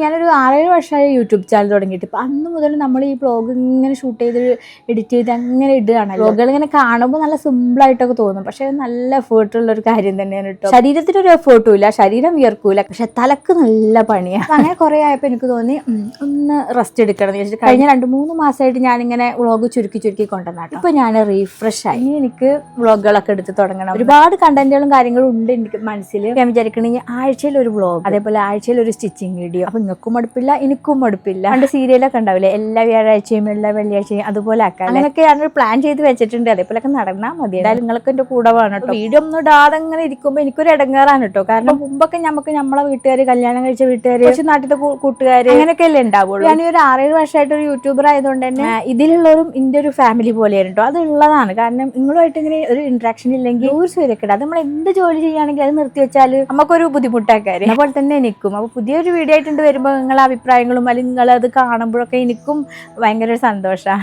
ഞാനൊരു 6-7 വർഷമായി YouTube channel തുടങ്ങിയിട്ട്. ഇപ്പം അന്ന് മുതൽ നമ്മൾ ഈ വ്ളോഗ് ഇങ്ങനെ ഷൂട്ട് ചെയ്ത് എഡിറ്റ് ചെയ്ത് അങ്ങനെ ഇടുകയാണ്. വ്ളോഗുകൾ ഇങ്ങനെ കാണുമ്പോൾ നല്ല സിമ്പിളായിട്ടൊക്കെ തോന്നും, പക്ഷെ നല്ല എഫേർട്ടുള്ള ഒരു കാര്യം തന്നെയാണ് കേട്ടോ. ശരീരത്തിനൊരു എഫേർട്ടും ഇല്ല, ശരീരം വിയർക്കൂല, പക്ഷെ തലക്ക് നല്ല പണിയാണ്. അങ്ങനെ കുറേ ആയപ്പോൾ എനിക്ക് തോന്നി ഒന്ന് റെസ്റ്റ് എടുക്കണം എന്ന് വെച്ചിട്ട് കഴിഞ്ഞ 2-3 മാസമായിട്ട് ഞാനിങ്ങനെ വ്ളോഗ് ചുരുക്കി കൊണ്ടുവന്നാട്ടോ. ഇപ്പൊ ഞാൻ റീഫ്രഷ് ആയി. ഇനി എനിക്ക് വ്ളോഗുകളൊക്കെ എടുത്ത് തുടങ്ങണം. ഒരുപാട് കണ്ടന്റുകളും കാര്യങ്ങളും ഉണ്ട് എനിക്ക് മനസ്സിൽ. ഞാൻ വിചാരിക്കണെങ്കിൽ ആഴ്ചയിൽ ഒരു വ്ളോഗ്, അതേപോലെ ആഴ്ചയിൽ ഒരു സ്റ്റിച്ചിങ് വീഡിയോ. അപ്പൊ നിങ്ങൾക്കും മടുപ്പില്ല, എനിക്കും മടുപ്പില്ല. പണ്ട് സീരിയലൊക്കെ ഉണ്ടാവില്ലേ, എല്ലാ വ്യാഴാഴ്ചയും എല്ലാ വെള്ളിയാഴ്ചയും, അതുപോലെ ആക്കാം. അങ്ങനെയൊക്കെ ഞാനൊരു പ്ലാൻ ചെയ്ത് വെച്ചിട്ടുണ്ട്. അതേപോലെയൊക്കെ നടന്നാൽ മതി. എന്തായാലും നിങ്ങൾക്ക് എന്റെ കൂടെ വേണം കേട്ടോ. വീഡിയോ ഒന്നും ഇടാതെ ഇങ്ങനെ ഇരിക്കുമ്പോൾ എനിക്കൊരു ഇടങ്ങേറാണ് കേട്ടോ. കാരണം മുമ്പൊക്കെ നമുക്ക് നമ്മളെ വീട്ടുകാർ, കല്യാണം കഴിച്ച വീട്ടുകാർ, കുറച്ച് നാട്ടിലത്തെ കൂട്ടുകാർ, അങ്ങനെയൊക്കെ അല്ലേ ഉണ്ടാവുള്ളൂ. ഞാൻ ഒരു 6-7 വർഷമായിട്ട് ഒരു യൂട്യൂബർ ആയതുകൊണ്ട് തന്നെ ഇതിലുള്ളവരും ഇതിന്റെ ഒരു ഫാമിലി പോലെയാണ് കേട്ടോ. അത് ഉള്ളതാണ്. കാരണം നിങ്ങളുമായിട്ട് ഇങ്ങനെ ഒരു ഇന്ററാക്ഷൻ ഇല്ലെങ്കിൽ ഒരു സൂര്യക്കിട അത് നമ്മൾ എന്ത് ജോലി ചെയ്യുകയാണെങ്കിൽ അത് നിർത്തി വെച്ചാൽ നമുക്കൊരു ബുദ്ധിമുട്ടാക്കാര്. അതുപോലെ തന്നെ എനിക്കും. അപ്പോൾ പുതിയൊരു വീഡിയോ ആയിട്ടുണ്ട് വരുമ്പോൾ നിങ്ങളെ അഭിപ്രായങ്ങളും അല്ലെങ്കിൽ നിങ്ങളത് കാണുമ്പോഴൊക്കെ എനിക്കും ഭയങ്കര ഒരു സന്തോഷമാണ്.